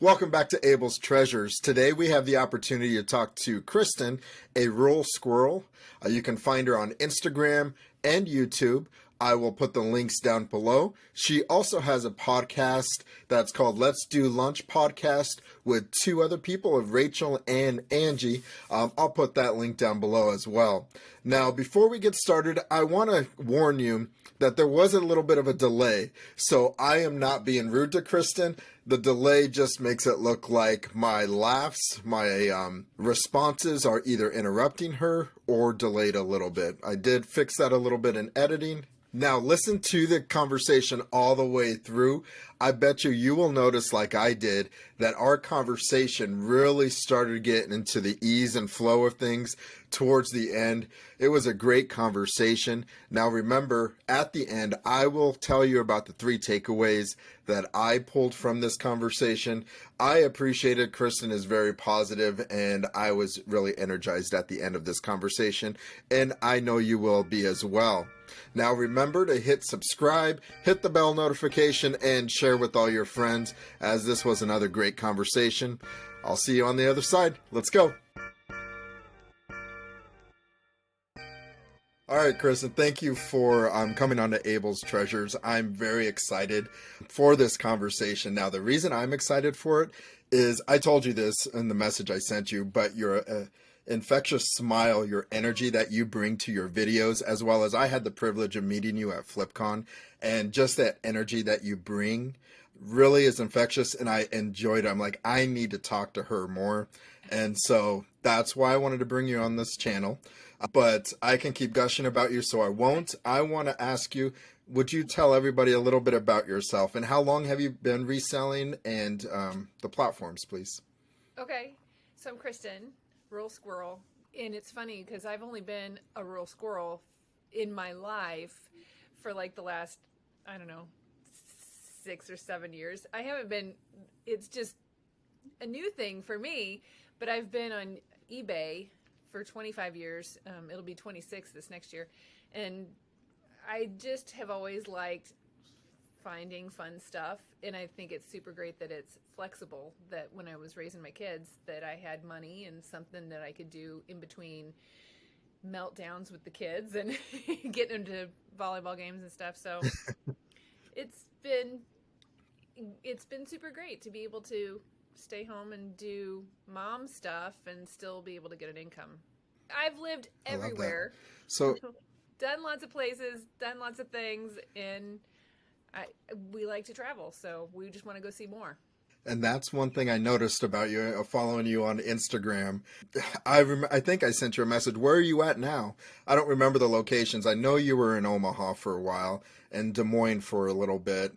Welcome back to Abel's Treasures. Today we have the opportunity to talk to Kristin, a rural squirrel. You can find her on Instagram and YouTube. I will put the links down below. She also has a podcast that's called Let's Do Lunch Podcast with two other people, Rachel and Angie. I'll put that link down below as well. Now, before we get started, I want to warn you that there was a little bit of a delay. So I am not being rude to Kristin. The delay just makes it look like my laughs, my responses are either interrupting her or delayed a little bit. I did fix that a little bit in editing. Now listen to the conversation all the way through. I bet you will notice, like I did, that our conversation really started getting into the ease and flow of things towards the end. It was a great conversation. Now remember, at the end, I will tell you about the 3 takeaways that I pulled from this conversation. I appreciated Kristin is very positive, and I was really energized at the end of this conversation, and I know you will be as well. Now remember to hit subscribe, hit the bell notification, and share with all your friends, as this was another great conversation. I'll see you on the other side. Let's go. All right, Kristin, thank you for coming on to Abel's Treasures. I'm very excited for this conversation. Now, the reason I'm excited for it is I told you this in the message I sent you, but your infectious smile, your energy that you bring to your videos, as well as I had the privilege of meeting you at FlipCon, and just that energy that you bring really is infectious, and I enjoyed it. I'm like, I need to talk to her more. And so that's why I wanted to bring you on this channel. But I can keep gushing about you, so I won't. I want to ask you, would you tell everybody a little bit about yourself and how long have you been reselling and the platforms, please? Okay, so I'm Kristin, Rural Squirrel, and it's funny because I've only been a rural squirrel in my life for like the last, I don't know, 6 or 7 years. I haven't been, it's just a new thing for me, but I've been on eBay for 25 years. It'll be 26 this next year. And I just have always liked finding fun stuff. And I think it's super great that it's flexible, that when I was raising my kids, that I had money and something that I could do in between meltdowns with the kids and getting into volleyball games and stuff. So it's been super great to be able to stay home and do mom stuff and still be able to get an income. I've lived everywhere. So done lots of places, done lots of things, and we like to travel, so we just want to go see more. And that's one thing I noticed about you, following you on Instagram. I think I sent you a message. Where are you at now? I don't remember the locations. I know you were in Omaha for a while and Des Moines for a little bit.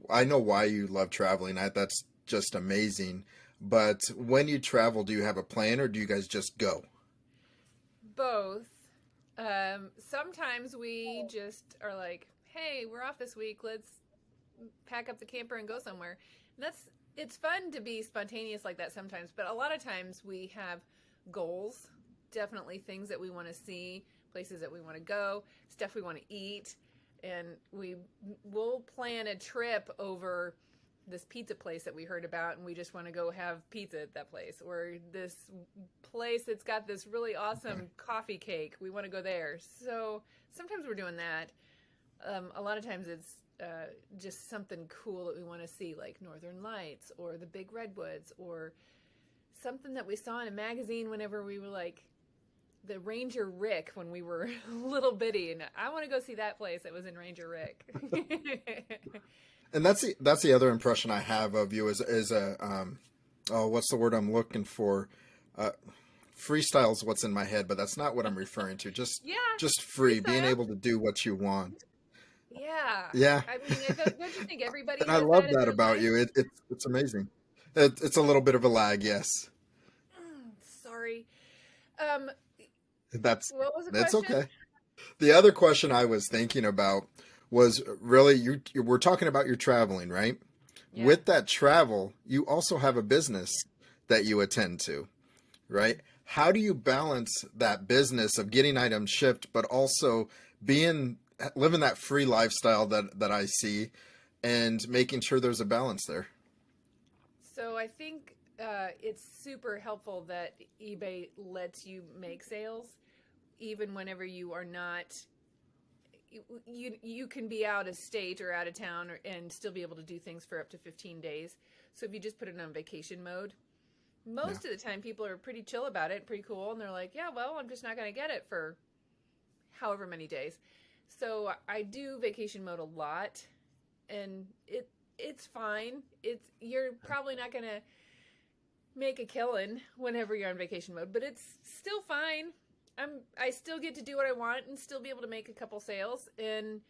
I know why you love traveling. That's just amazing. But when you travel, do you have a plan or do you guys just go? Both. Sometimes we just are like, hey, we're off this week. Let's pack up the camper and go somewhere. And it's fun to be spontaneous like that sometimes. But a lot of times we have goals, definitely things that we want to see, places that we want to go, stuff we want to eat. And we'll plan a trip over this pizza place that we heard about, and we just want to go have pizza at that place, or this place that's got this really awesome coffee cake. We want to go there. So sometimes we're doing that. A lot of times it's just something cool that we want to see, like Northern Lights or the Big Redwoods, or something that we saw in a magazine whenever we were like the Ranger Rick when we were little bitty, and I want to go see that place that was in Ranger Rick. And that's the other impression I have of you is what's the word I'm looking for? Freestyle's what's in my head, but that's not what I'm referring to. Just free, freestyle. Being able to do what you want. Yeah. I mean, don't you think everybody? And I love that about you. It's amazing. It's a little bit of a lag, yes. Sorry. That's what was the question? Okay. The other question I was thinking about was really you were talking about your traveling, right? Yeah. With that travel, you also have a business that you attend to, right? How do you balance that business of getting items shipped, but also living that free lifestyle that I see, and making sure there's a balance there? So I think it's super helpful that eBay lets you make sales even whenever you are not. You can be out of state or out of town and still be able to do things for up to 15 days. So if you just put it on vacation mode, Yeah. most of the time people are pretty chill about it, pretty cool, and they're like, yeah, well, I'm just not going to get it for however many days. So I do vacation mode a lot, and it's fine. You're probably not going to make a killing whenever you're on vacation mode, but it's still fine. I still get to do what I want and still be able to make a couple sales, and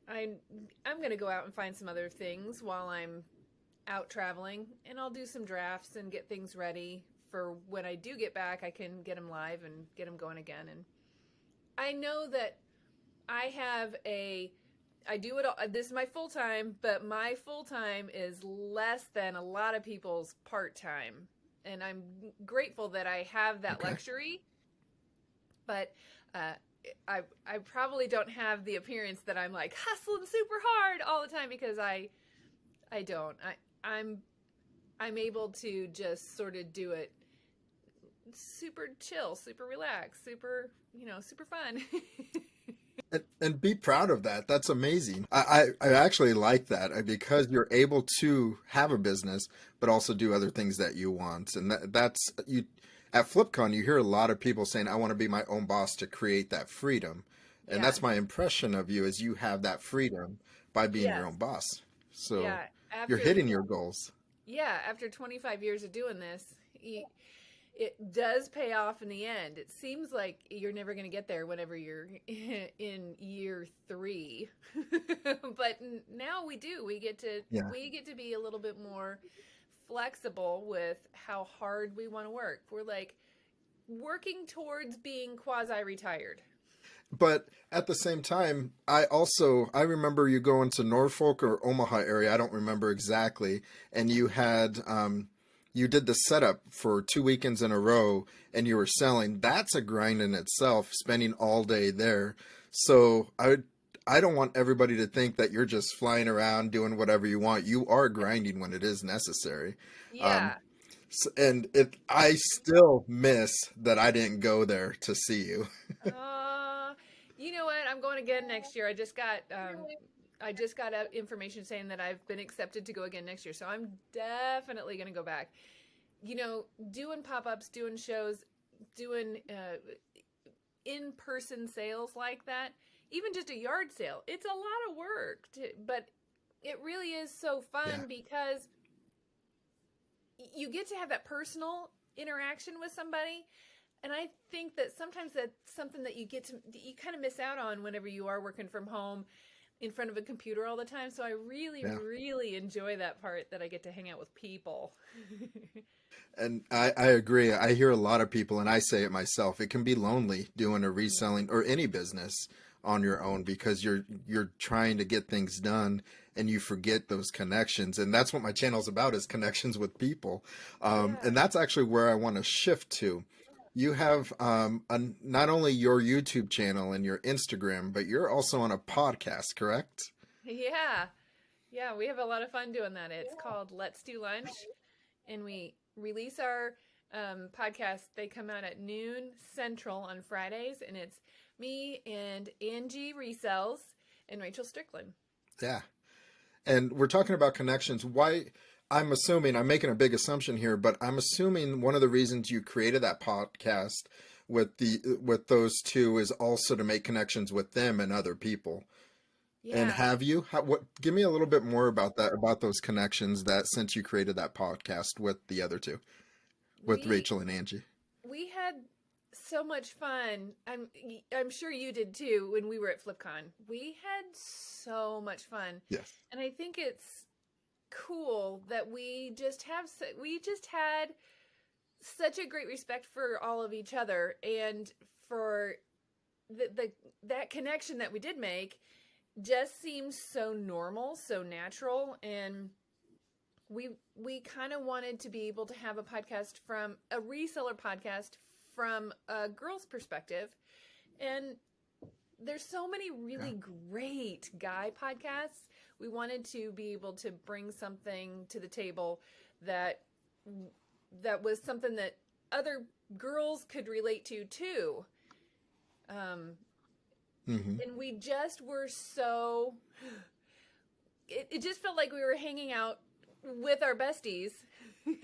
I'm going to go out and find some other things while I'm out traveling, and I'll do some drafts and get things ready for when I do get back. I can get them live and get them going again. And I know that I do it all. This is my full time, but my full time is less than a lot of people's part time, and I'm grateful that I have that luxury. But I probably don't have the appearance that I'm like hustling super hard all the time, because I don't. I'm able to just sort of do it super chill, super relaxed, super fun. And be proud of that. That's amazing. I actually like that because you're able to have a business, but also do other things that you want. And that's you at FlipCon, you hear a lot of people saying, I want to be my own boss to create that freedom. And Yeah. that's my impression of you is you have that freedom by being your Yes. own boss. So Yeah. you're hitting your goals. After 25 years of doing this, it does pay off in the end. It seems like you're never going to get there whenever you're in year 3, but now we do. Yeah. We get to be a little bit more flexible with how hard we want to work. We're like working towards being quasi-retired. But at the same time, I remember you going to Norfolk or Omaha area, I don't remember exactly, and you did the setup for 2 weekends in a row and you were selling. That's a grind in itself, spending all day there. So I don't want everybody to think that you're just flying around doing whatever you want. You are grinding when it is necessary. Um, Yeah. and I still miss that I didn't go there to see you. You know what? I'm going again next year. I just got information saying that I've been accepted to go again next year. So I'm definitely going to go back. Doing pop-ups, doing shows, doing in-person sales like that, even just a yard sale. It's a lot of work, but it really is so fun Yeah. because you get to have that personal interaction with somebody. And I think that sometimes that's something that you kind of miss out on whenever you are working from home in front of a computer all the time. So I really, Yeah. really enjoy that part, that I get to hang out with people. And I agree. I hear a lot of people, and I say it myself, it can be lonely doing a reselling or any business on your own because you're trying to get things done and you forget those connections. And that's what my channel is about, is connections with people. Yeah. And that's actually where I want to shift to. You have not only your YouTube channel and your Instagram, but you're also on a podcast, correct? Yeah. Yeah. We have a lot of fun doing that. It's called Let's Do Lunch. And we release our podcasts. They come out at noon Central on Fridays. And it's me and Angie Resells and Rachel Strickland. Yeah. And we're talking about connections. Why? I'm assuming, I'm making a big assumption here, but I'm assuming one of the reasons you created that podcast with those two is also to make connections with them and other people. And Yeah. have you? Give me a little bit more about that, about those connections that since you created that podcast with the other two, with We Rachel and Angie. we had so much fun. I'm sure you did too when we were at FlipCon. We had so much fun. Yes. And I think it's cool that we just had such a great respect for all of each other, and for that connection that we did make just seems so normal, so natural. And we kind of wanted to be able to have a podcast, from a reseller podcast, from a girl's perspective. And there's so many really great guy podcasts. we wanted to be able to bring something to the table that was something that other girls could relate to too. And we just were so, it just felt like we were hanging out with our besties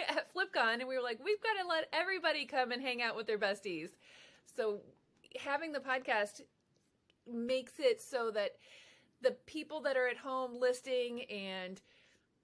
at FlipCon, and we were like, we've got to let everybody come and hang out with their besties. So having the podcast makes it so that the people that are at home listing and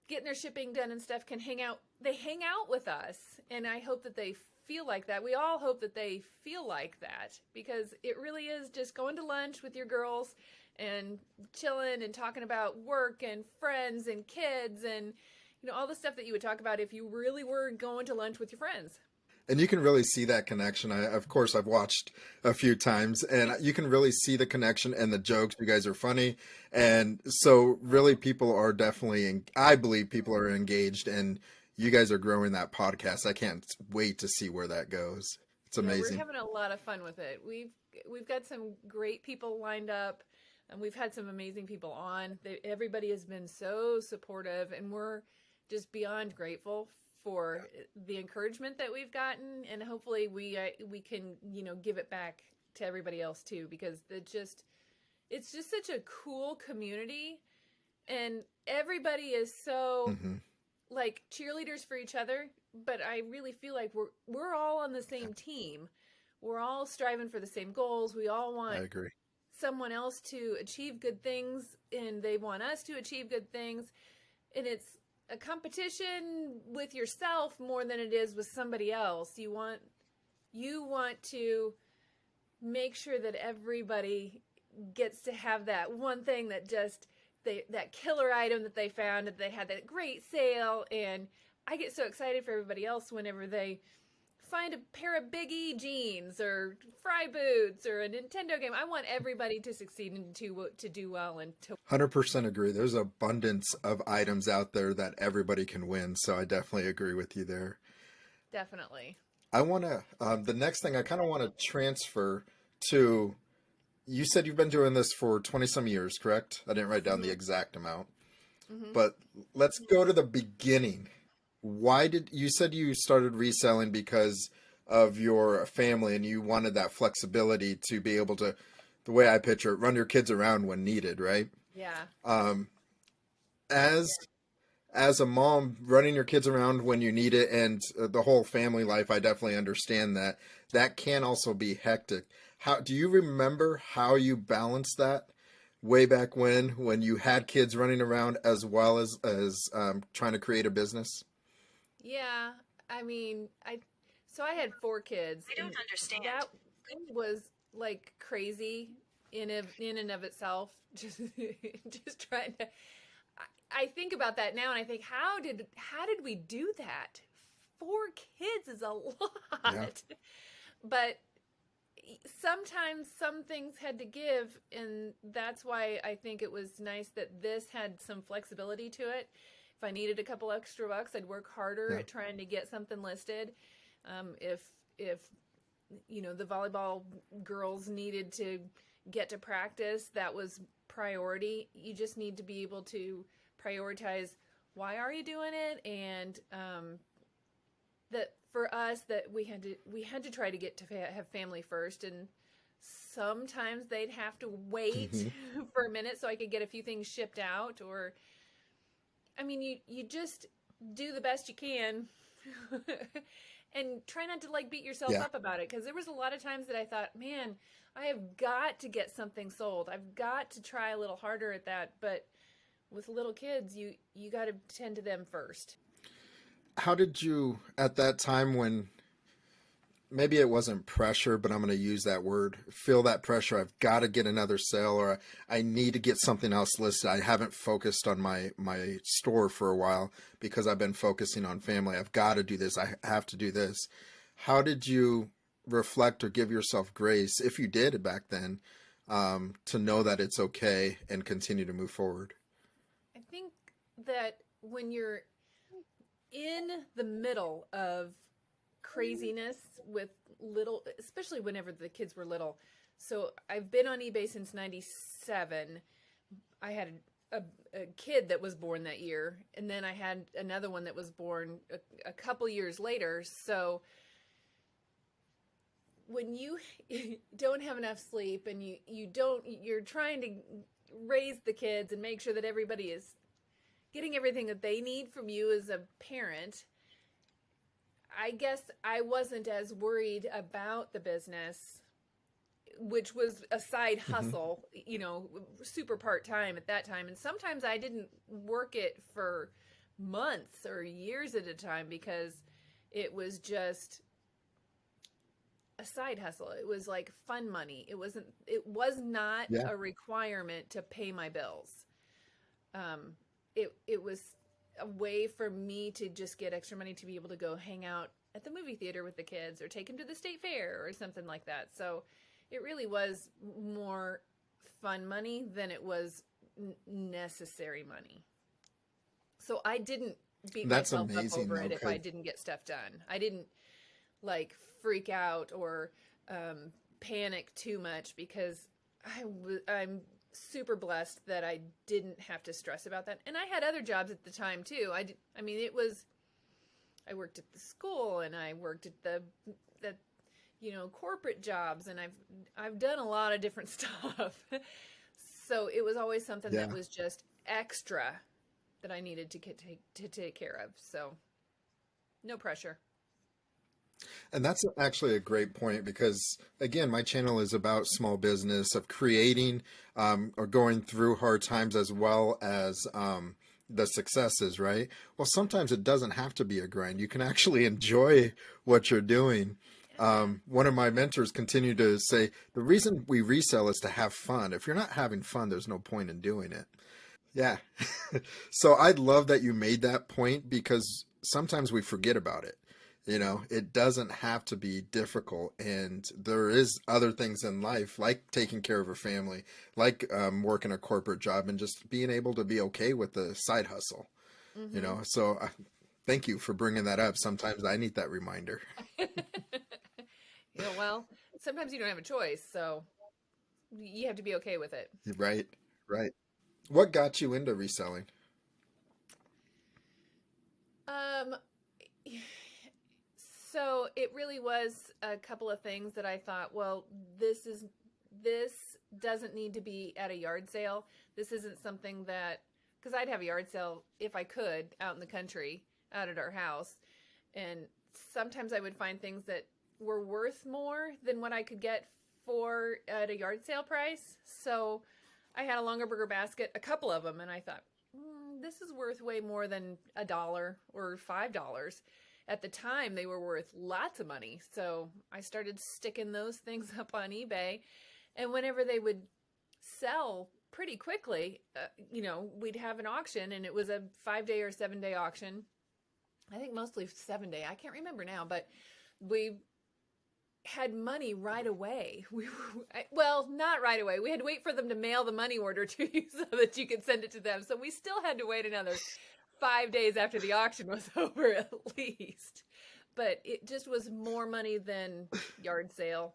getting their shipping done and stuff can hang out. They hang out with us, and I hope that they feel like that. We all hope that they feel like that, because it really is just going to lunch with your girls and chilling and talking about work and friends and kids and, you know, all the stuff that you would talk about if you really were going to lunch with your friends. And you can really see that connection. Of course, I've watched a few times, and you can really see the connection and the jokes. You guys are funny. And so really people are definitely, I believe people are engaged, and you guys are growing that podcast. I can't wait to see where that goes. It's amazing. We're having a lot of fun with it. We've got some great people lined up, and we've had some amazing people on. Everybody has been so supportive, and we're just beyond grateful for the encouragement that we've gotten, and hopefully we can, you know, give it back to everybody else too, because it's just such a cool community, and everybody is so like cheerleaders for each other. But I really feel like we're all on the same team. We're all striving for the same goals. We all want, I agree, someone else to achieve good things, and they want us to achieve good things, and it's a competition with yourself more than it is with somebody else. You want to make sure that everybody gets to have that one thing that just that killer item that they found, that they had that great sale. And I get so excited for everybody else whenever they find a pair of Big E jeans or Fry boots or a Nintendo game. I want everybody to succeed and to do well and to 100% agree. There's abundance of items out there that everybody can win. So I definitely agree with you there. Definitely. I want to, the next thing I kind of want to transfer to, you said you've been doing this for 20 some years, correct? I didn't write down the exact amount, but let's go to the beginning. Why did you said you started reselling because of your family and you wanted that flexibility to be able to, the way I picture it, run your kids around when needed, right? Yeah. As a mom, running your kids around when you need it and the whole family life, I definitely understand that. That can also be hectic. How do you remember how you balanced that way back when you had kids running around as well as trying to create a business? Yeah, I mean, I had 4 kids. I don't understand. That was like crazy in and of itself. Just trying to. I think about that now, and I think, how did we do that? 4 kids is a lot. Yeah. But sometimes some things had to give, and that's why I think it was nice that this had some flexibility to it. If I needed a couple extra bucks, I'd work harder at trying to get something listed. If you know, the volleyball girls needed to get to practice, that was priority. You just need to be able to prioritize, why are you doing it? And that for us, that we had to try to get to have family first, and sometimes they'd have to wait for a minute so I could get a few things shipped out. Or, I mean, you just do the best you can and try not to like beat yourself up about it. 'Cause there was a lot of times that I thought, man, I have got to get something sold. I've got to try a little harder at that. But with little kids, you got to tend to them first. How did you, at that time when maybe it wasn't pressure, but I'm going to use that word, feel that pressure, I've got to get another sale, or I need to get something else listed. I haven't focused on my store for a while because I've been focusing on family. I've got to do this. I have to do this. How did you reflect or give yourself grace, if you did back then, to know that it's okay and continue to move forward? I think that when you're in the middle of craziness with little, especially whenever the kids were little. So I've been on eBay since 97. I had a, a kid that was born that year, and then I had another one that was born a couple years later. So when you don't have enough sleep and you're trying to raise the kids and make sure that everybody is getting everything that they need from you as a parent, I guess I wasn't as worried about the business, which was a side Hmm. hustle, super part-time at that time. And sometimes I didn't work it for months or years at a time because it was just a side hustle. It was like fun money. It was not Yeah. a requirement to pay my bills. It was a way for me to just get extra money to be able to go hang out at the movie theater with the kids or take them to the state fair or something like that. So it really was more fun money than it was necessary money. So I didn't beat That's myself up amazing over though, it if I 'cause didn't get stuff done. I didn't like freak out or panic too much because I'm super blessed that I didn't have to stress about that. And I had other jobs at the time too. I mean, I worked at the school and I worked at the corporate jobs, and I've done a lot of different stuff. So it was always something that yeah. was just extra that I needed to take care of. So no pressure. And that's actually a great point because, again, my channel is about small business, of creating or going through hard times as well as the successes, right? Well, sometimes it doesn't have to be a grind. You can actually enjoy what you're doing. Yeah. One of my mentors continued to say, the reason we resell is to have fun. If you're not having fun, there's no point in doing it. Yeah. So I love that you made that point because sometimes we forget about it. It doesn't have to be difficult, and there is other things in life, like taking care of a family, like working a corporate job, and just being able to be okay with the side hustle. Mm-hmm. So thank you for bringing that up. Sometimes I need that reminder. Yeah, well, sometimes you don't have a choice, so you have to be okay with it. Right, right. What got you into reselling? Um, so it really was a couple of things that I thought, well, this doesn't need to be at a yard sale. This isn't something that, because I'd have a yard sale if I could out in the country, out at our house, and sometimes I would find things that were worth more than what I could get for at a yard sale price. So I had a Longaberger basket, a couple of them, and I thought, this is worth way more than $1 or $5. At the time, they were worth lots of money. So I started sticking those things up on eBay. And whenever they would sell pretty quickly, we'd have an auction, and it was a 5-day or 7-day auction. I think mostly 7-day. I can't remember now, but we had money right away. Well, not right away. We had to wait for them to mail the money order to you so that you could send it to them. So we still had to wait another 5 days after the auction was over at least. But it just was more money than yard sale.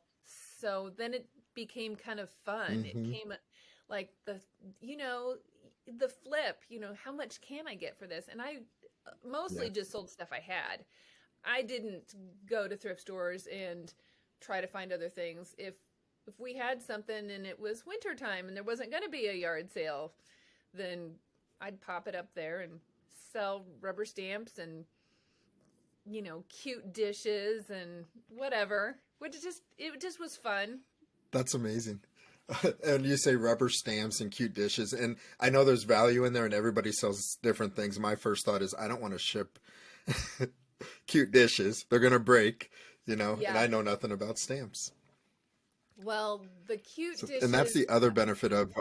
So then it became kind of fun. It Hmm. came like the flip, how much can I get for this? And I Yeah. mostly just sold stuff I had. I didn't go to thrift stores and try to find other things. If we had something and it was wintertime and there wasn't going to be a yard sale, then I'd pop it up there and sell rubber stamps and cute dishes and whatever, which it just was fun. That's amazing. And you say rubber stamps and cute dishes, and I know there's value in there, and everybody sells different things. My first thought is I don't want to ship cute dishes. They're gonna break, and Yeah. I know nothing about stamps. Well, the cute And that's dishes the other benefit of.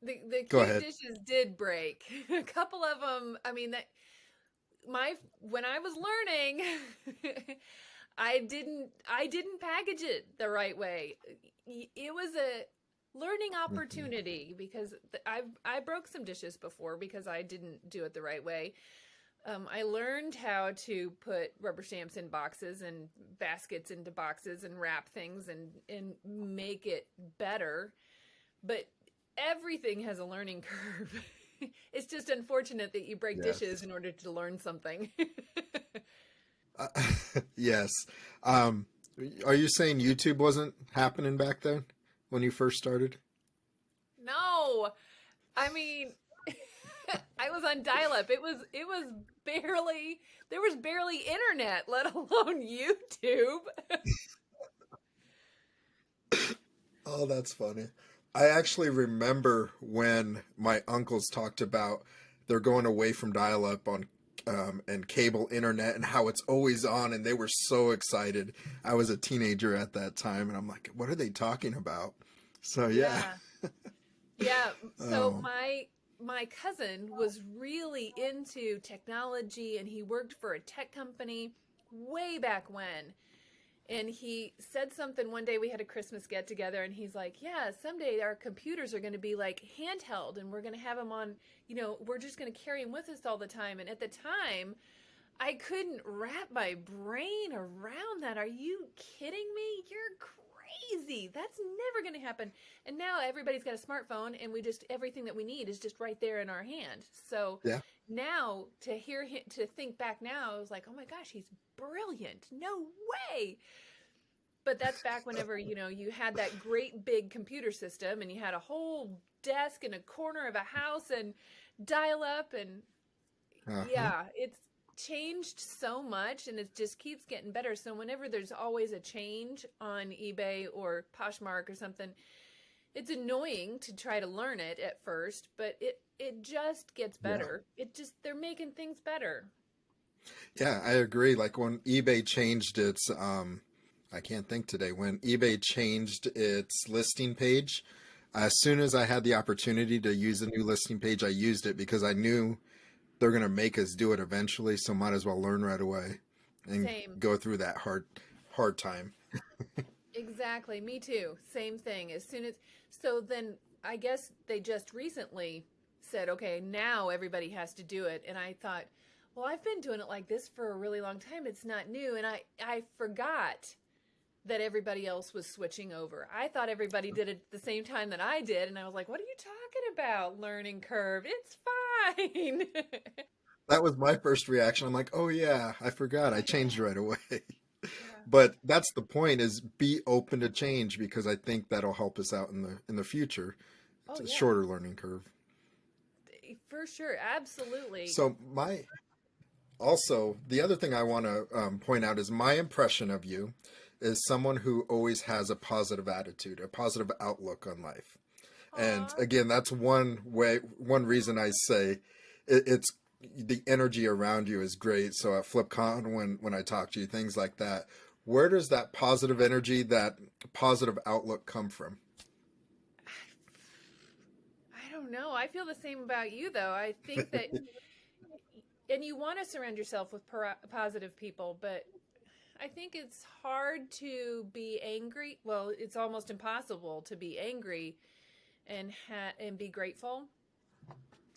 the Go cute ahead. dishes did break. A couple of them, I mean, that my when I was learning, I didn't package it the right way. It was a learning Hmm. opportunity because I broke some dishes before because I didn't do it the right way. I learned how to put rubber stamps in boxes and baskets into boxes and wrap things and make it better. But everything has a learning curve. It's just unfortunate that you break Yes. dishes in order to learn something. Uh, yes. Um, are you saying YouTube wasn't happening back then when you first started? No, I mean, I was on dial-up. It was barely there was barely internet, let alone YouTube. Oh, that's funny. I actually remember when my uncles talked about they're going away from dial-up on and cable internet and how it's always on, and they were so excited. I was a teenager at that time, and I'm like, what are they talking about? So yeah. Yeah. Yeah, so Oh, my cousin was really into technology and he worked for a tech company way back when. And he said something one day, we had a Christmas get together, and he's like, "Yeah, someday our computers are going to be like handheld and we're going to have them on, we're just going to carry them with us all the time." And at the time, I couldn't wrap my brain around that. Are you kidding me? You're crazy. That's never going to happen. And now everybody's got a smartphone and everything that we need is just right there in our hand. So yeah. now to hear him, to think back now, I was like, oh my gosh, he's brilliant. No way. But that's back whenever, you had that great big computer system and you had a whole desk in a corner of a house and dial up and Uh-huh. yeah, it's changed so much and it just keeps getting better. So whenever there's always a change on eBay or Poshmark or something, it's annoying to try to learn it at first, but it just gets Yeah. better. They're making things better. Yeah, I agree. Like when eBay changed its I can't think today, when eBay changed its listing page, as soon as I had the opportunity to use the new listing page, I used it because I knew they're going to make us do it eventually, so might as well learn right away and Same. go through that hard time. Exactly. Me too. Same thing. So then I guess they just recently said, okay, now everybody has to do it. And I thought, well, I've been doing it like this for a really long time. It's not new. And I forgot that everybody else was switching over. I thought everybody did it at the same time that I did. And I was like, what are you talking about? Learning curve. It's fine. That was my first reaction. I'm like, "Oh yeah, I forgot. I changed right away." Yeah. But that's the point, is be open to change, because I think that'll help us out in the future. It's Oh, a yeah. shorter learning curve. For sure. Absolutely. So my also, the other thing I want to point out is my impression of you is someone who always has a positive attitude, a positive outlook on life. And Aw. again, that's one reason I say it's the energy around you is great. So at FlipCon, when I talk to you, things like that, where does that positive energy, that positive outlook come from? I don't know. I feel the same about you, though. I think that, and you want to surround yourself with positive people, but I think it's hard to be angry. Well, it's almost impossible to be angry and be grateful.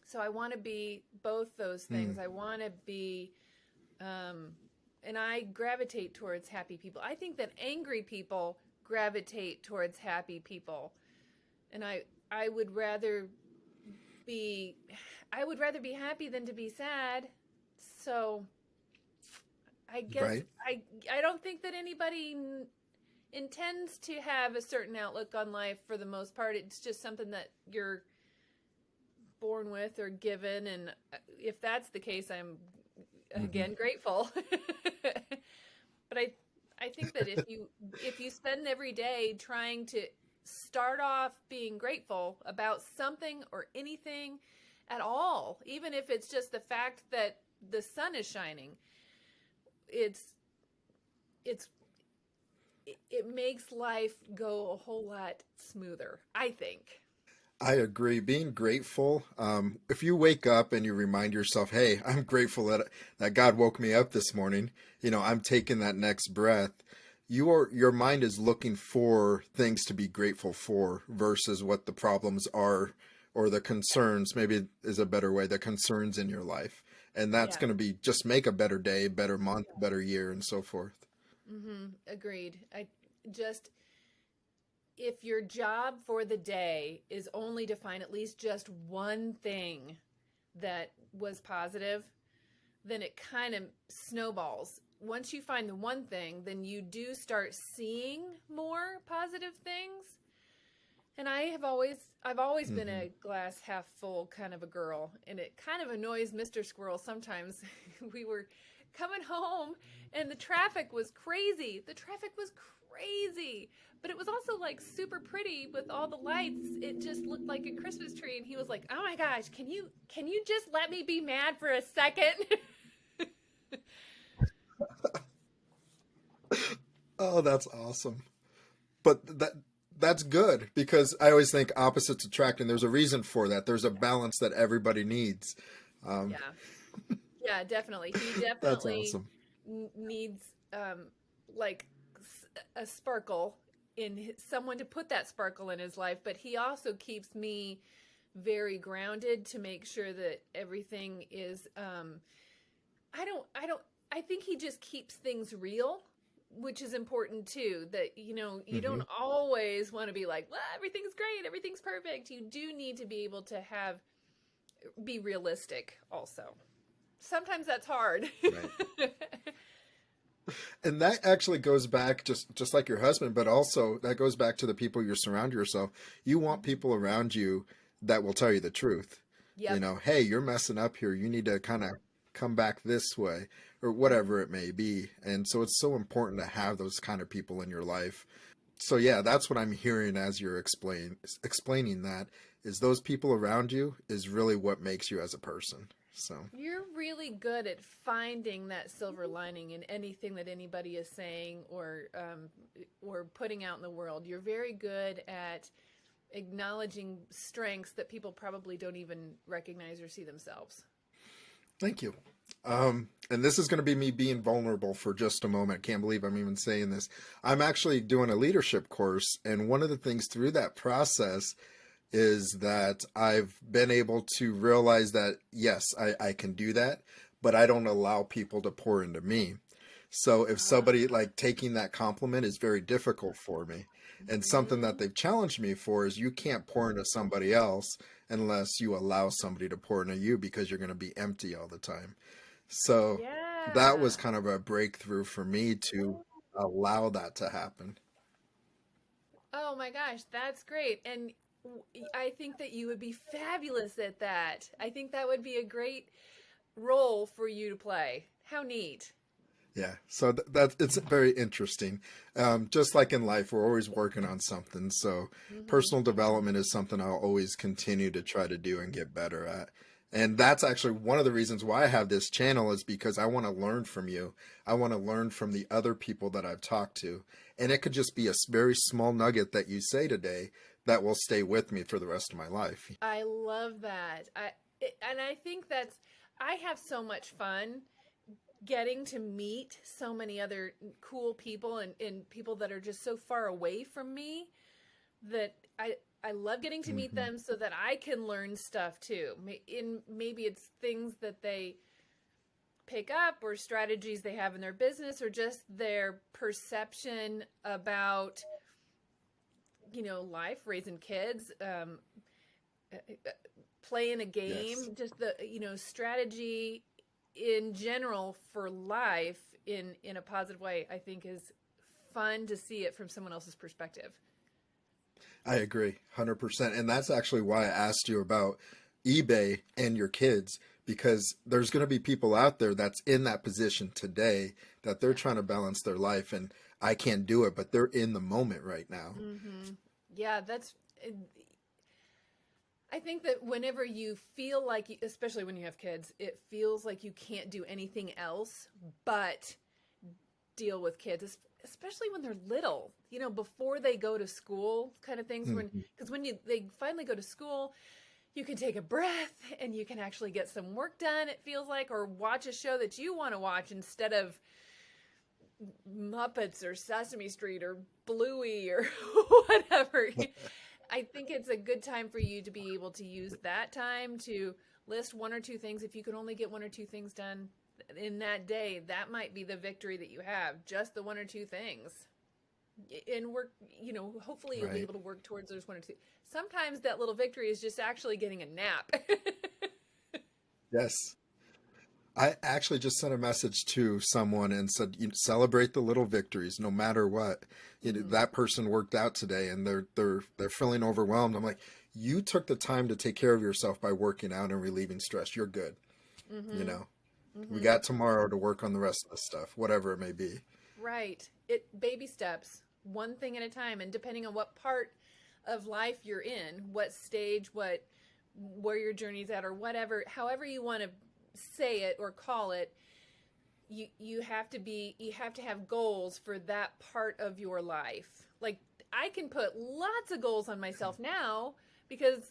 So I want to be both those Hmm, things. I want to be, um, and I gravitate towards happy people. I think that angry people gravitate towards happy people, and I would rather be I would rather be happy than to be sad. So I guess right? I don't think that anybody intends to have a certain outlook on life for the most part. It's just something that you're born with or given, and if that's the case, I'm Hmm. again grateful. But I think that if you spend every day trying to start off being grateful about something or anything at all, even if it's just the fact that the sun is shining, it's it's it makes life go a whole lot smoother, I think. I agree. Being grateful, if you wake up and you remind yourself, "Hey, I'm grateful that God woke me up this morning. I'm taking that next breath." Your mind is looking for things to be grateful for versus what the problems are, or the concerns. Maybe is a better way. The concerns in your life, and that's Yeah. going to be just make a better day, better month, better year, and so forth. Agreed. I just if your job for the day is only to find at least just one thing that was positive, then it kind of snowballs. Once you find the one thing, then you do start seeing more positive things. And I've always been a glass half full kind of a girl, and it kind of annoys Mr. Squirrel sometimes. We were coming home and the traffic was crazy. But it was also like super pretty with all the lights. It just looked like a Christmas tree, and he was like, "Oh my gosh, can you just let me be mad for a second?" Oh, that's awesome. But that's good because I always think opposites attract, and there's a reason for that. There's a balance that everybody needs. Um, Yeah. Yeah, definitely. He that's definitely awesome. needs like a sparkle in someone to put that sparkle in his life, but he also keeps me very grounded to make sure that everything is I think he just keeps things real, which is important too, that you Hmm. don't always want to be like, well, everything's great, everything's perfect. You do need to be able to be realistic also. Sometimes that's hard. Right. And that actually goes back just like your husband, but also that goes back to the people you surround yourself. You want people around you that will tell you the truth. You Yep. know, hey, you're messing up here. You need to kind of come back this way or whatever it may be. And so it's so important to have those kind of people in your life. So yeah, that's what I'm hearing as you're explaining that is those people around you is really what makes you as a person. So You're really good at finding that silver lining in anything that anybody is saying or putting out in the world. You're very good at acknowledging strengths that people probably don't even recognize or see themselves. thank you. And this is going to be me being vulnerable for just a moment. Can't believe I'm even saying this. I'm actually doing a leadership course, and one of the things through that process is that I've been able to realize that yes, I can do that, but I don't allow people to pour into me. So if somebody like taking that compliment is very difficult for me. And something that Mm-hmm. they've challenged me for is you can't pour into somebody else unless you allow somebody to pour into you because you're going to be empty all the time. So that was Yeah. kind of a breakthrough for me to allow that to happen. Oh my gosh, that's great. And I think that you would be fabulous at that. I think that would be a great role for you to play. How neat. Yeah, so that it's very interesting. Just like in life, we're always working on something. So Mm-hmm. personal development is something I'll always continue to try to do and get better at. And that's actually one of the reasons why I have this channel is because I want to learn from you. I want to learn from the other people that I've talked to. And it could just be a very small nugget that you say today that will stay with me for the rest of my life. I love that. And I think I have so much fun getting to meet so many other cool people and people that are just so far away from me that I love getting to meet Hmm. them so that I can learn stuff too. Maybe it's things that they pick up or strategies they have in their business or just their perception about life, raising kids, playing a Yes. game, just the strategy in general for life in a positive way. I think is fun to see it from someone else's perspective. I agree, 100%. And that's actually why I asked you about eBay and your kids, because there's going to be people out there that's in that position today that they're Yeah. trying to balance their life. And I can't do it, but they're in the moment right now. Mm-hmm. Yeah, I think that whenever you feel like, especially when you have kids, it feels like you can't do anything else but deal with kids, especially when they're little, before they go to school kind of things. Mhm. Because when they finally go to school, you can take a breath and you can actually get some work done, it feels like, or watch a show that you want to watch instead of Muppets or Sesame Street or Bluey or whatever. I think it's a good time for you to be able to use that time to list one or two things. If you can only get one or two things done in that day, that might be the victory that you have. Just the one or two things. And work, hopefully you'll be Right. able to work towards those one or two. Sometimes that little victory is just actually getting a nap. Yes. I actually just sent a message to someone and said, you celebrate the little victories, no matter what. Hmm. That person worked out today, and they're feeling overwhelmed. I'm like, you took the time to take care of yourself by working out and relieving stress. You're good. You Hmm. know, we Hmm. got tomorrow to work on the rest of the stuff, whatever it may be. Right. It baby steps, one thing at a time, and depending on what part of life you're in, what stage, what where your journey's at, or whatever, however you want to say it or call it, you have to have goals for that part of your life. Like I can put lots of goals on myself now because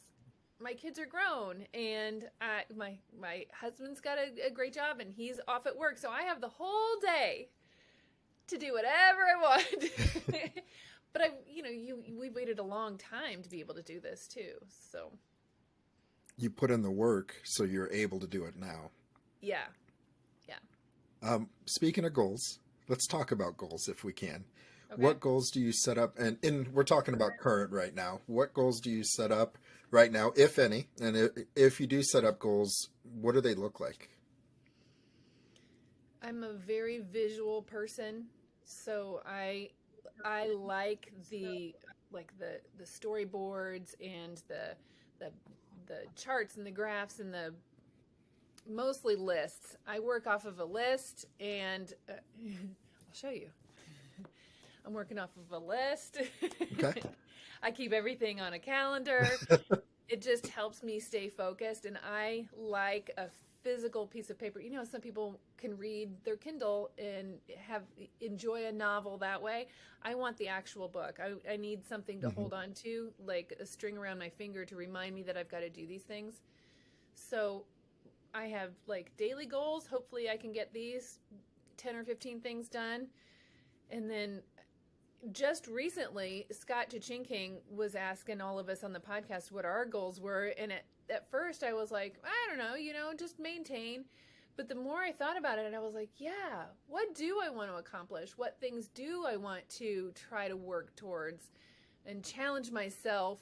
my kids are grown and my husband's got a great job and he's off at work, so I have the whole day to do whatever I want. But we waited a long time to be able to do this too. So You put in the work, so you're able to do it now. yeah, yeah. Speaking of goals, let's talk about goals if we can. Okay. What goals do you set up? And we're talking about current right now. What goals do you set up right now, if any? And if you do set up goals, what do they look like? I'm a very visual person, so I like the storyboards and the the charts and the graphs and the mostly lists. I work off of a list, and I'll show you. I'm working off of a list. Okay. I keep everything on a calendar. It just helps me stay focused, and I like a physical piece of paper. Some people can read their Kindle and enjoy a novel that way. I want the actual book. I need something to Hmm. hold on to, like a string around my finger to remind me that I've got to do these things. So I have like daily goals. Hopefully I can get these 10 or 15 things done. And then just recently, Scott Chichinking was asking all of us on the podcast what our goals were. And at first I was like, I don't know, just maintain. But the more I thought about it, I was like, yeah, what do I want to accomplish? What things do I want to try to work towards and challenge myself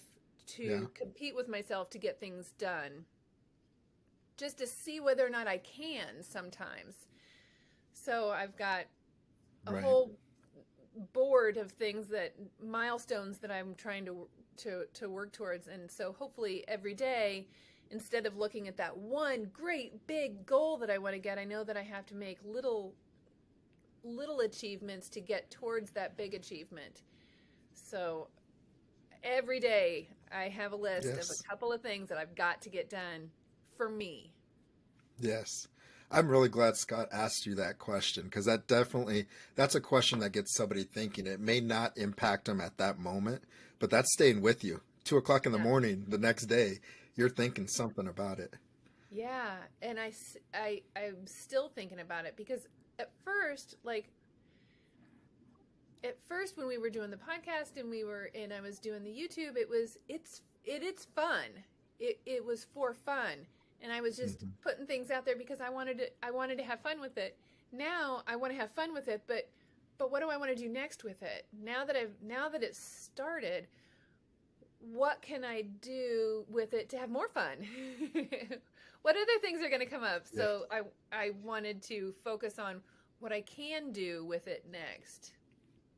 Yeah. to compete with myself to get things done? Just to see whether or not I can sometimes. So I've got a Right. whole board of things that milestones that I'm trying to work towards, and so hopefully every day, instead of looking at that one great big goal that I want to get, I know that I have to make little achievements to get towards that big achievement. So every day I have a list of a Yes. couple of things that I've got to get done for me. Yes. I'm really glad Scott asked you that question because that's a question that gets somebody thinking. It may not impact them at that moment, but that's staying with you. 2 o'clock in the Yeah. morning the next day, you're thinking something about it. Yeah, and I'm still thinking about it because at first, like at first when we were doing the podcast and I was doing the YouTube, it's fun. It was for fun, and I was just Hmm. putting things out there because I wanted to have fun with it. Now I want to have fun with it, but what do I want to do next with it? Now that it's started, what can I do with it to have more fun? What other things are going to come up? Yeah. So I wanted to focus on what I can do with it next.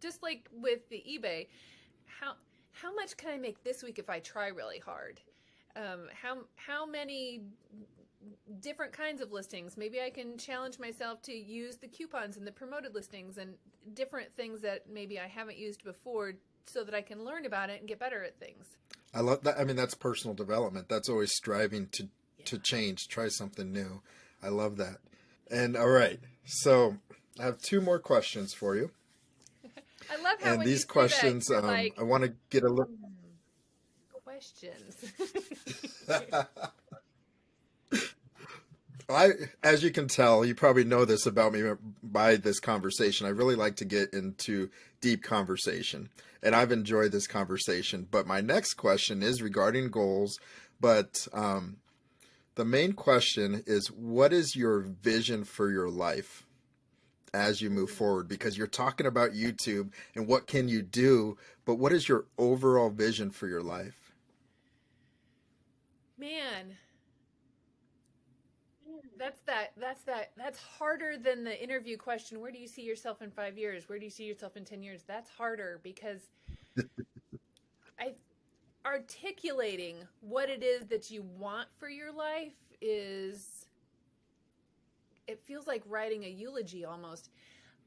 Just like with the eBay, how much can I make this week if I try really hard? How many different kinds of listings? Maybe I can challenge myself to use the coupons and the promoted listings and different things that maybe I haven't used before so that I can learn about it and get better at things. I love that. I mean, that's personal development. That's always striving Yeah. to change, try something new. I love that. And all right, so I have two more questions for you. I love how And when you these say that, questions, you're like, I want to get a little. questions. I, as you can tell, you probably know this about me by this conversation. I really like to get into deep conversation, and I've enjoyed this conversation. But my next question is regarding goals. But the main question is, what is your vision for your life as you move forward? Because you're talking about YouTube and what can you do, but what is your overall vision for your life? Man, That's harder than the interview question. Where do you see yourself in 5 years? Where do you see yourself in 10 years? That's harder because I articulating what it is that you want for your life is, it feels like writing a eulogy almost.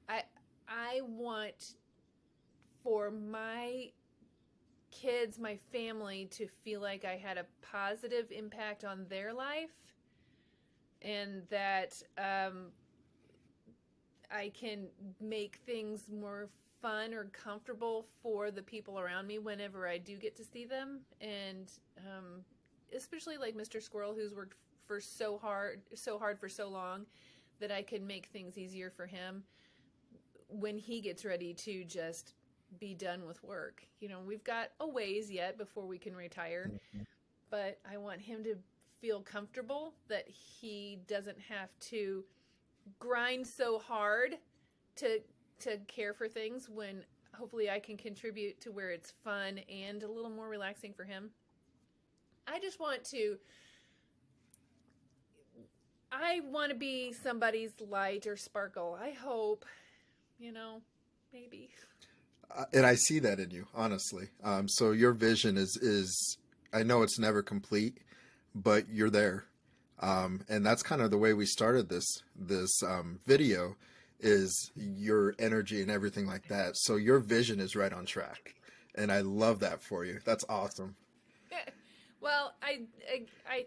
I want for my kids, my family, to feel like I had a positive impact on their life, and that I can make things more fun or comfortable for the people around me whenever I do get to see them. And especially like Mr. Squirrel, who's worked for so hard for so long, that I can make things easier for him when he gets ready to just be done with work. You know, we've got a ways yet before we can retire, but I want him to feel comfortable that he doesn't have to grind so hard to care for things, when hopefully I can contribute to where it's fun and a little more relaxing for him. I want to be somebody's light or sparkle. I hope, maybe. And I see that in you, honestly. So your vision is, I know it's never complete, but you're there. And that's kind of the way we started this video, is your energy and everything like that. So your vision is right on track. And I love that for you. That's awesome. Well, I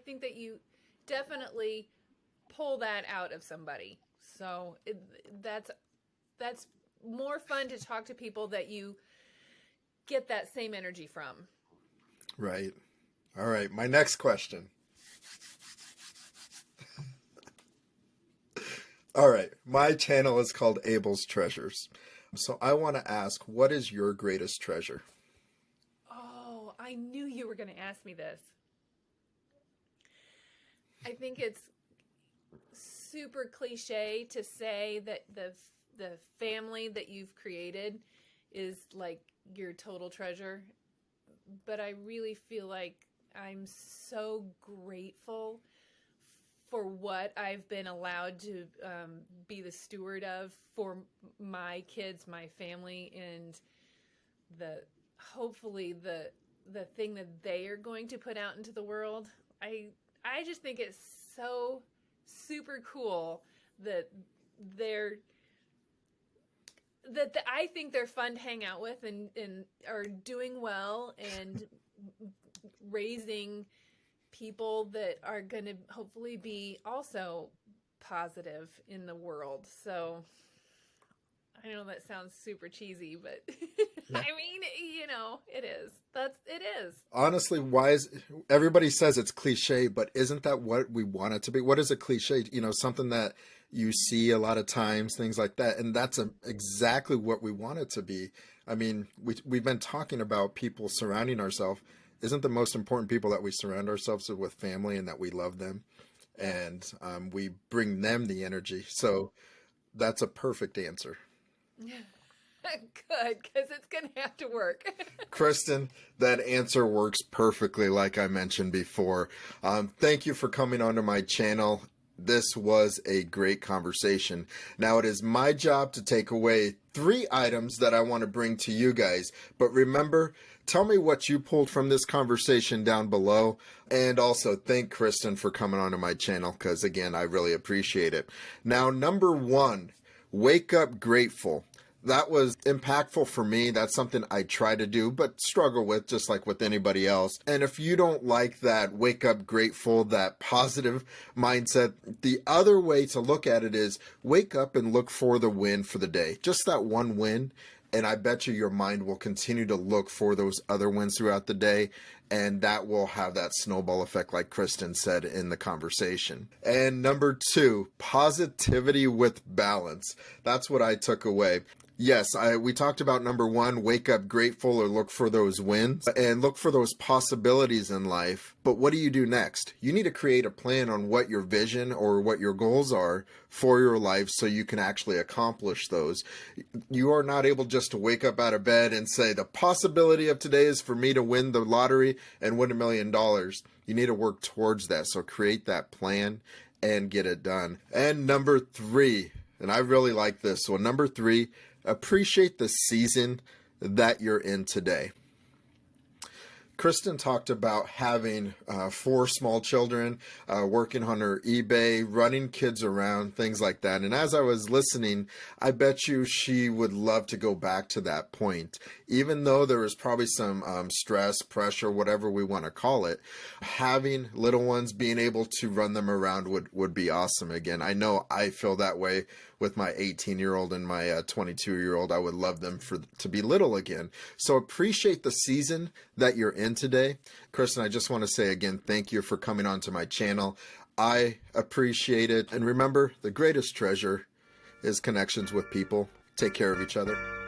think that you definitely pull that out of somebody. So that's more fun to talk to people that you get that same energy from. Right. All right. My next question. All right. My channel is called Abel's Treasures. So I want to ask, what is your greatest treasure? Oh, I knew you were going to ask me this. I think it's super cliche to say that the family that you've created is like your total treasure, but I really feel like I'm so grateful for what I've been allowed to be the steward of for my kids, my family, and hopefully the thing that they are going to put out into the world. I just think it's so super cool that I think they're fun to hang out with, and are doing well and raising people that are going to hopefully be also positive in the world. So I know that sounds super cheesy, but yeah. I mean, it is. It is. Honestly, everybody says it's cliche, but isn't that what we want it to be? What is a cliche? Something that you see a lot of times, things like that. And that's exactly what we want it to be. I mean, we've been talking about people surrounding ourselves. Isn't the most important people that we surround ourselves with family, and that we love them, and we bring them the energy? So that's a perfect answer. Good, because it's going to have to work. Kristin, that answer works perfectly, like I mentioned before. Thank you for coming onto my channel. This was a great conversation. Now it is my job to take away 3 items that I want to bring to you guys. But remember, tell me what you pulled from this conversation down below. And also thank Kristin for coming onto my channel, because again, I really appreciate it. Now, number 1, wake up grateful. That was impactful for me. That's something I try to do, but struggle with, just like with anybody else. And if you don't like that wake up grateful, that positive mindset, the other way to look at it is wake up and look for the win for the day. Just that one win. And I bet you your mind will continue to look for those other wins throughout the day. And that will have that snowball effect, like Kristin said in the conversation. And number 2, positivity with balance. That's what I took away. Yes, we talked about number 1, wake up grateful, or look for those wins and look for those possibilities in life. But what do you do next? You need to create a plan on what your vision or what your goals are for your life, so you can actually accomplish those. You are not able just to wake up out of bed and say, the possibility of today is for me to win the lottery and win $1 million. You need to work towards that. So create that plan and get it done. And number 3, and I really like this one. Number 3, appreciate the season that you're in today. Kristin talked about having 4 small children, working on her eBay, running kids around, things like that. And as I was listening, I bet you she would love to go back to that point. Even though there was probably some stress, pressure, whatever we want to call it, having little ones, being able to run them around would be awesome again. I know I feel that way with my 18-year-old and my 22-year-old. I would love them to be little again. So appreciate the season that you're in today. Kristin, I just want to say again, thank you for coming onto my channel. I appreciate it. And remember, the greatest treasure is connections with people. Take care of each other.